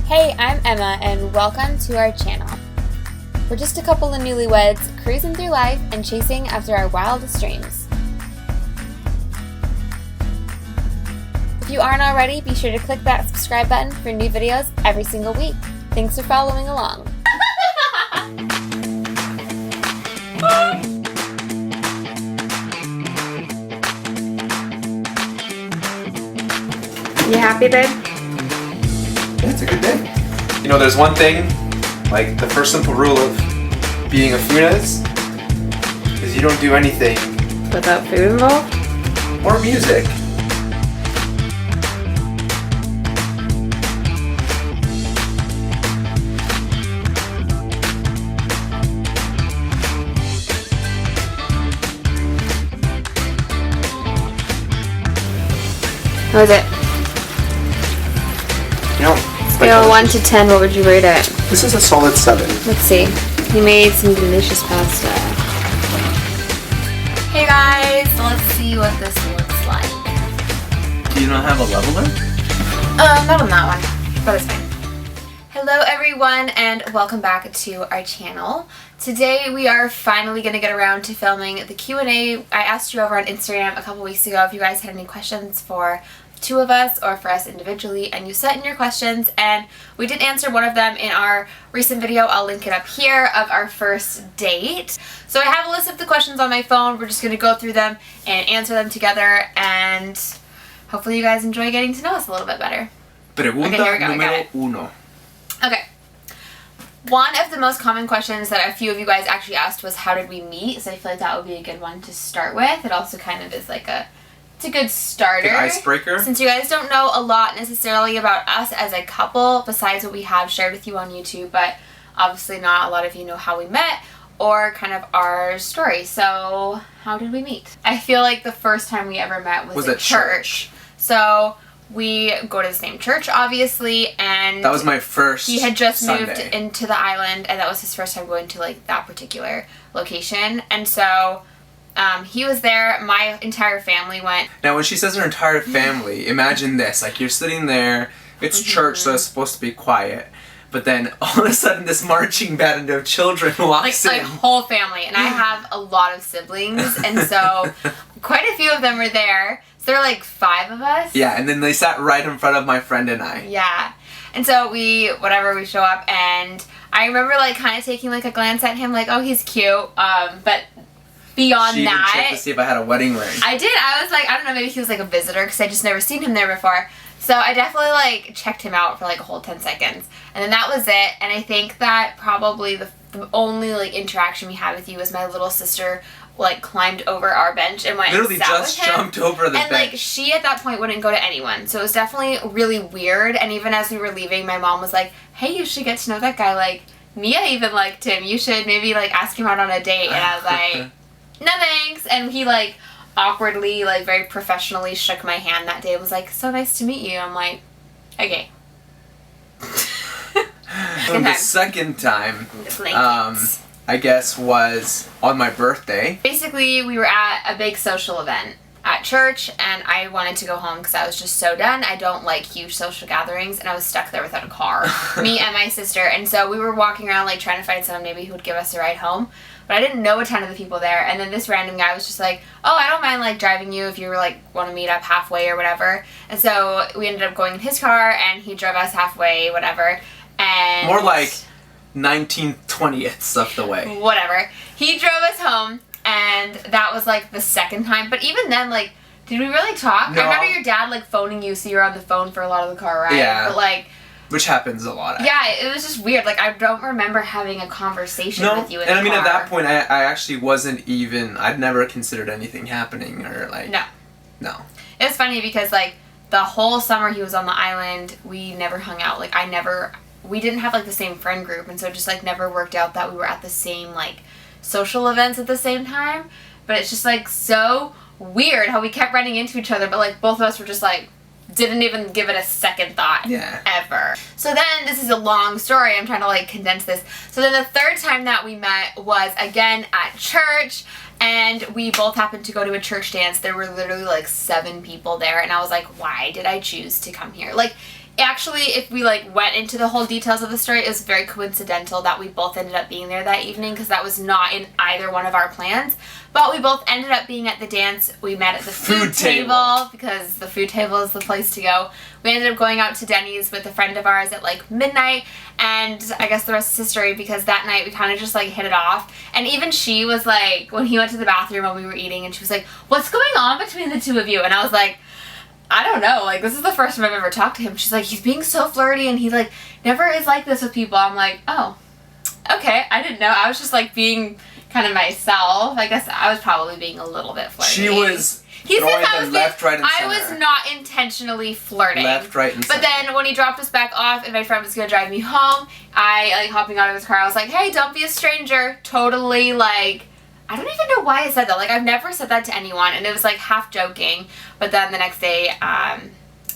Hey, I'm Emma, and welcome to our channel. We're just a couple of newlyweds cruising through life and chasing after our wildest dreams. If you aren't already, be sure to click that subscribe button for new videos every single week. Thanks for following along. You happy, babe? It's a good day. You know, there's one thing, like the first simple rule of being a Funes is you don't do anything Without food involved? or music. How is it? You know, Scale 1 to 10, what would you rate it? this is a solid 7. Let's see. He made some delicious pasta. Hey guys, let's see what this looks like. Do you not have a leveler? Not on that one, but it's fine. Hello everyone and welcome back to our channel. Today we are finally going to get around to filming the Q&A. I asked you over on Instagram a couple weeks ago if you guys had any questions for the two of us or for us individually, and you sent in your questions and we did answer one of them in our recent video. I'll link it up here, of our first date. So I have a list of the questions on my phone. We're just going to go through them and answer them together, and hopefully you guys enjoy getting to know us a little bit better. Pregunta número 1. Okay. One of the most common questions that a few of you guys actually asked was, how did we meet? So I feel like that would be a good one to start with. It also kind of is like it's a good starter. Good icebreaker. Since you guys don't know a lot necessarily about us as a couple, besides what we have shared with you on YouTube, but obviously not a lot of you know how we met or kind of our story. So how did we meet? I feel like the first time we ever met was at church. So we go to the same church, obviously, and That was my first he had just Sunday. moved into the island, and that was his first time going to like that particular location. And so he was there. My entire family went. Now, when she says her entire family, imagine this. Like, you're sitting there, it's church, so it's supposed to be quiet. But then, all of a sudden, this marching band of children walks in. Like whole family. And I have a lot of siblings, and so quite a few of them were there. So there were like 5 of us. Yeah, and then they sat right in front of my friend and I. Yeah. And so we show up, and I remember like kind of taking like a glance at him, like, oh, he's cute. But beyond She even that, checked to see if I had a wedding ring. I did. I was like, I don't know, maybe he was like a visitor because I just never seen him there before. So I definitely like checked him out for like a whole 10 seconds. And then that was it. And I think that probably the only like interaction we had with you was my little sister like climbed over our bench and went Literally and sat just with him. jumped over the and bench. like she at that point wouldn't go to anyone. So it was definitely really weird. And even as we were leaving, my mom was like, hey, you should get to know that guy. Like Mia even liked him. You should maybe like ask him out on a date. And I was like, no thanks. And he like awkwardly, like very professionally shook my hand that day and was like, so nice to meet you. I'm like, okay. So the second time, I guess, was on my birthday. Basically, we were at a big social event at church, and I wanted to go home because I was just so done. I don't like huge social gatherings, and I was stuck there without a car. Me and my sister. And so we were walking around like trying to find someone maybe who would give us a ride home. But I didn't know a ton of the people there. And then this random guy was just like, oh, I don't mind like driving you if you were like want to meet up halfway or whatever. And so we ended up going in his car, and he drove us halfway, whatever. And More like 19/20ths of the way. Whatever. He drove us home, and that was like the second time. But even then, like, did we really talk? No. I remember your dad like phoning you, so you were on the phone for a lot of the car ride. Yeah. But like, Which happens a lot. yeah, it was just weird. Like, I don't remember having a conversation with you in and the I mean, car. at that point, I actually wasn't even, I'd never considered anything happening or like. No. No. It was funny because like the whole summer he was on the island, we never hung out. Like, we didn't have like the same friend group, and so it just like never worked out that we were at the same like social events at the same time. But it's just like so weird how we kept running into each other, but like both of us were just like didn't even give it a second thought. Yeah. Ever. So then, this is a long story, I'm trying to like condense this. So then the third time that we met was again at church, and we both happened to go to a church dance. There were literally like 7 people there, and I was like, why did I choose to come here? Like, actually, if we like went into the whole details of the story, it was very coincidental that we both ended up being there that evening because that was not in either one of our plans. But we both ended up being at the dance. We met at the food table because the food table is the place to go. We ended up going out to Denny's with a friend of ours at like midnight, and I guess the rest is history because that night we kind of just like hit it off. And even she was like, when he went to the bathroom when we were eating, and she was like, "What's going on between the two of you?" And I was like, I don't know, like, this is the first time I've ever talked to him. She's like, he's being so flirty, and he, like, never is like this with people. I'm like, oh, okay, I didn't know. I was just, like, being kind of myself. I guess I was probably being a little bit flirty. She was throwing them left, right, and center. I was not intentionally flirting. Left, right, and center. But then when he dropped us back off and my friend was going to drive me home, I, like, hopping out of his car, I was like, hey, don't be a stranger. Totally, like... I don't even know why I said that. Like, I've never said that to anyone, and it was, like, half joking. But then the next day,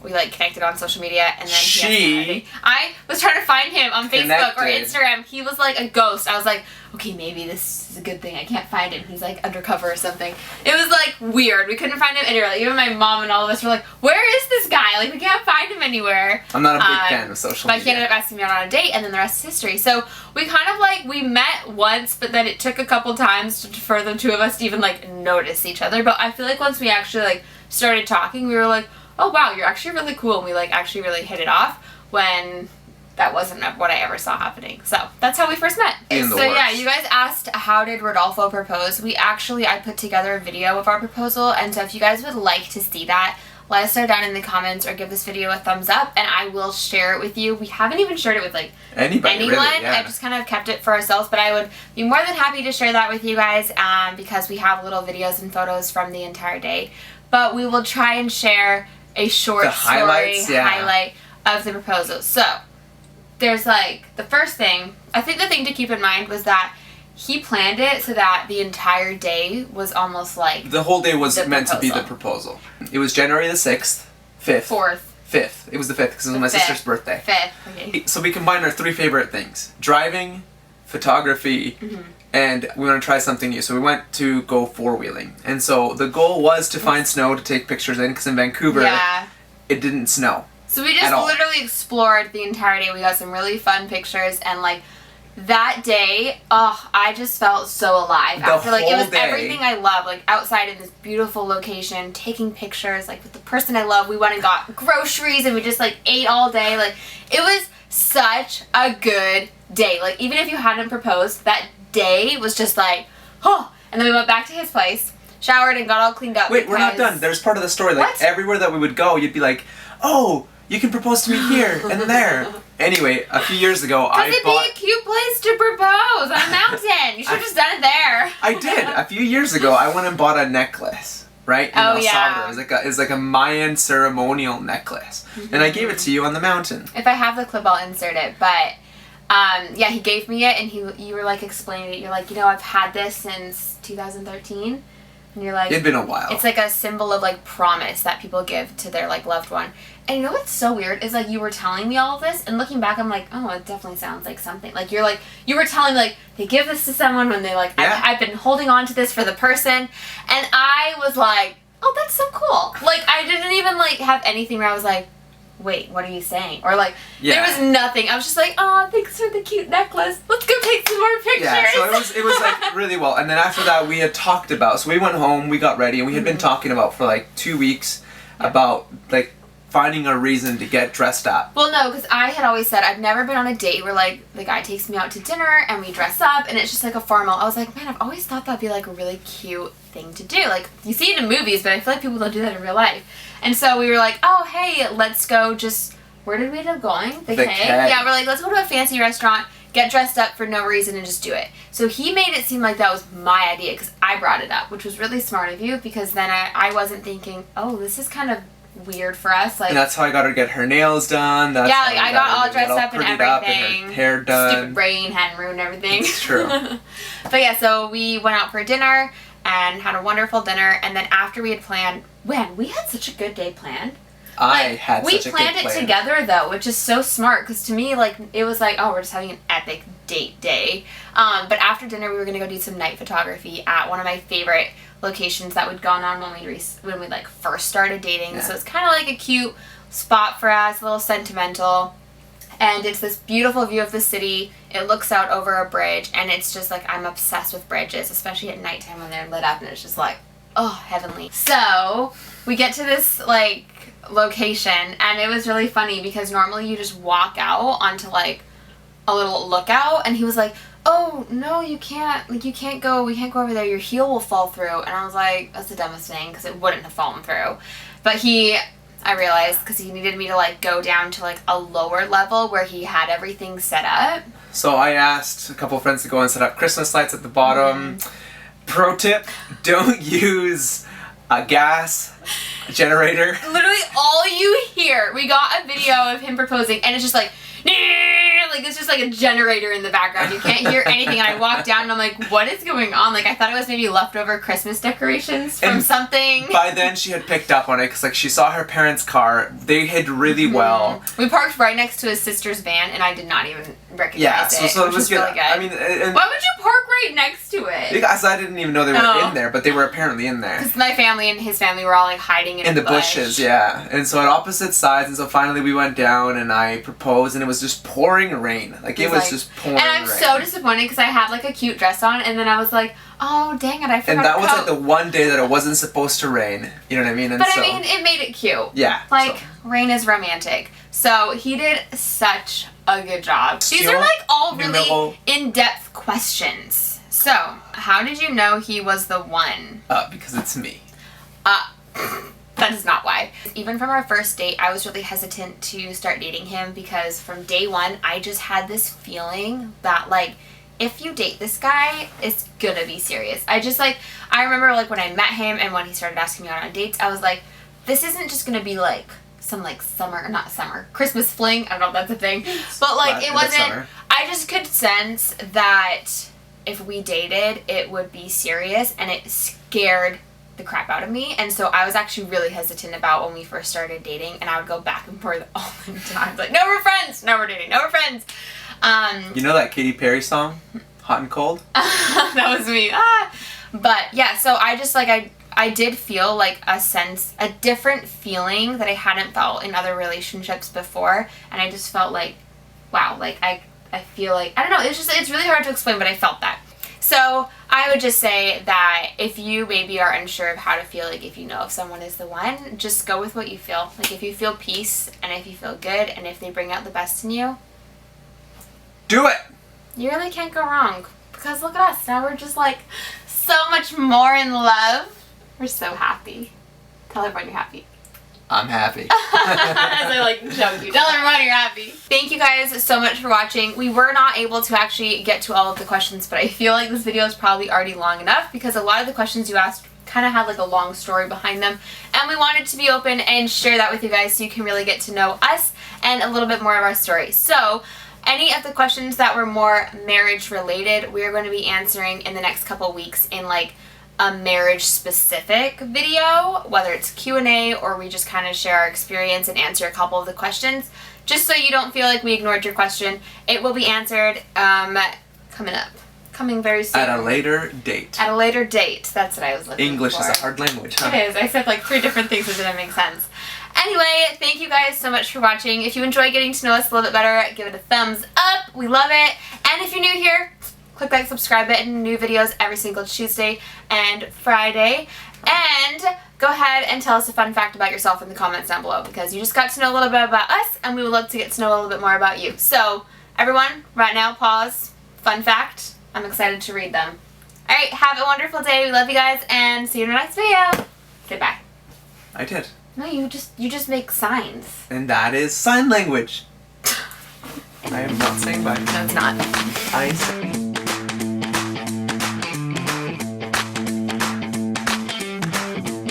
we, like, connected on social media, and then I was trying to find him on Facebook or Instagram. He was, like, a ghost. I was like, okay, maybe this is a good thing. I can't find him. He's, like, undercover or something. It was, like, weird. We couldn't find him anywhere. Like, even my mom and all of us were like, where is this guy? Like, we can't find him anywhere. I'm not a big fan of social media. But he ended up asking me out on a date, and then the rest is history. So we kind of, like, we met once, but then it took a couple times for the two of us to even, like, notice each other. But I feel like once we actually, like, started talking, we were like, oh, wow, you're actually really cool. And we, like, actually really hit it off when that wasn't what I ever saw happening. So that's how we first met. So yeah, you guys asked, how did Rodolfo propose? I put together a video of our proposal. And so if you guys would like to see that, let us know down in the comments or give this video a thumbs up and I will share it with you. We haven't even shared it with like anyone. Really, yeah. I just kind of kept it for ourselves, but I would be more than happy to share that with you guys because we have little videos and photos from the entire day. But we will try and share a short highlight of the proposal. So there's like the first thing, I think the thing to keep in mind was that he planned it so that the entire day was almost like the whole day was meant to be the proposal. It was January the 6th, 5th. 5th. It was the 5th because it was my sister's birthday. 5th, okay. So we combined our three favorite things. Driving, photography, and we want to try something new. So we went to go four-wheeling. And so the goal was to find snow to take pictures in because in Vancouver, it didn't snow. So we just literally explored the entire day. We got some really fun pictures and like that day, I just felt so alive. After like it was everything I love, like outside in this beautiful location, taking pictures, like with the person I love. We went and got groceries and we just like ate all day. Like it was such a good day. Like even if you hadn't proposed, that day was just like, oh. And then we went back to his place, showered and got all cleaned up. Wait, we're not done. There's part of the story. Like everywhere that we would go, you'd be like, oh, you can propose to me here and there. Anyway, a few years ago, it'd be a cute place to propose on a mountain. You should have just done it there. I did. A few years ago, I went and bought a necklace, right? In El Salvador. It's like a Mayan ceremonial necklace. And I gave it to you on the mountain. If I have the clip, I'll insert it. But, yeah, he gave me it, and you were, like, explaining it. You're like, you know, I've had this since 2013. And you're like... It'd been a while. It's like a symbol of, like, promise that people give to their, like, loved one. And you know what's so weird is like you were telling me all of this and looking back I'm like, oh, it definitely sounds like something. Like you were telling me like they give this to someone when they like I've been holding on to this for the person and I was like, oh, that's so cool. Like I didn't even like have anything where I was like, wait, what are you saying? Or like there was nothing. I was just like, oh, thanks for the cute necklace. Let's go take some more pictures. Yeah, so it was like really well. And then after that we had talked about, so we went home, we got ready and we had been talking about for like 2 weeks about like finding a reason to get dressed up. Well, no, because I had always said I've never been on a date where, like, the guy takes me out to dinner and we dress up and it's just, like, a formal. I was like, man, I've always thought that'd be, like, a really cute thing to do. Like, you see it in movies, but I feel like people don't do that in real life. And so we were like, oh, hey, let's go just... Where did we end up going? The Keg? Yeah, we're like, let's go to a fancy restaurant, get dressed up for no reason, and just do it. So he made it seem like that was my idea because I brought it up, which was really smart of you because then I wasn't thinking, oh, this is kind of weird for us, like, and that's how I got her to get her nails done. That's like I got all dressed up and everything. And her hair done. Stupid brain hadn't ruined everything. It's true. But yeah, so we went out for dinner and had a wonderful dinner. And then after we had planned, we had such a good day planned. We planned it together though, which is so smart because to me, like, it was like, oh, we're just having an epic date day. But after dinner, we were gonna go do some night photography at one of my favorite locations that we'd gone on when we like first started dating. So it's kind of like a cute spot for us, a little sentimental. And it's this beautiful view of the city. It looks out over a bridge, and it's just like, I'm obsessed with bridges, especially at nighttime when they're lit up, and it's just like, oh, heavenly. So we get to this like location, and it was really funny because normally you just walk out onto like a little lookout, and he was like, oh no, you can't, like, we can't go over there, your heel will fall through. And I was like, that's the dumbest thing, because it wouldn't have fallen through. But I realized, because he needed me to like go down to like a lower level where he had everything set up. So I asked a couple of friends to go and set up Christmas lights at the bottom. Pro tip, don't use a gas generator. Literally all you hear, we got a video of him proposing, and it's just like it's just like a generator in the background. You can't hear anything. And I walked down and I'm like, what is going on? Like, I thought it was maybe leftover Christmas decorations from something. By then she had picked up on it because like she saw her parents' car. They hid really well. We parked right next to his sister's van, and I did not even recognize it. So it was good. Really good. I mean, why would you park right next to it? Because I didn't even know they were in there, but they were apparently in there. Because my family and his family were all like hiding in the bush. bushes, yeah. And so at opposite sides, and so finally we went down and I proposed, and it was just pouring rain. Like it was just pouring rain. And I'm so disappointed because I had like a cute dress on, and then I was like, oh dang it, I forgot. And that was like the one day that it wasn't supposed to rain. You know what I mean? And but I mean, it made it cute. Yeah. Like rain is romantic. So he did such a good job. These are like all really in-depth questions. So, how did you know he was the one? Because it's me. That is not why. Even from our first date, I was really hesitant to start dating him because from day one, I just had this feeling that like, if you date this guy, it's gonna be serious. I remember like when I met him and when he started asking me out on dates, I was like, this isn't just gonna be like some like Christmas fling. I don't know if that's a thing. But like it wasn't, I just could sense that if we dated, it would be serious, and it scared the crap out of me. And so I was actually really hesitant about when we first started dating, and I would go back and forth all the time. Like, no, we're friends. No, we're dating. No, we're friends. You know that Katy Perry song, Hot and Cold? That was me. But yeah, so I just like, I did feel like a different feeling that I hadn't felt in other relationships before. And I just felt like, wow, like I feel like, I don't know, it's really hard to explain, but I felt that. So I would just say that if you maybe are unsure of how to feel, like if you know if someone is the one, just go with what you feel. Like if you feel peace, and if you feel good, and if they bring out the best in you, do it! You really can't go wrong. Because look at us, now we're just like so much more in love. We're so happy. Tell everyone you're happy. I'm happy. As I like joke you. Tell everyone you're happy. Thank you guys so much for watching. We were not able to actually get to all of the questions, but I feel like this video is probably already long enough because a lot of the questions you asked kind of had like a long story behind them, and we wanted to be open and share that with you guys so you can really get to know us and a little bit more of our story. So any of the questions that were more marriage related, we're going to be answering in the next couple weeks in like a marriage specific video, whether it's Q&A or we just kind of share our experience and answer a couple of the questions, just so you don't feel like we ignored your question. It will be answered coming very soon. At a later date. At a later date. That's what I was looking for. English is a hard language, huh? It is. I said like 3 different things that didn't make sense. Anyway, thank you guys so much for watching. If you enjoy getting to know us a little bit better, give it a thumbs up. We love it. And if you're new here, click that subscribe button. New videos every single Tuesday and Friday. And go ahead and tell us a fun fact about yourself in the comments down below, because you just got to know a little bit about us, and we would love to get to know a little bit more about you. So, everyone, right now, pause. Fun fact. I'm excited to read them. Alright, have a wonderful day. We love you guys, and see you in the next video. Say bye. I did. No, you just make signs. And that is sign language. I am not saying bye. No, it's not. I say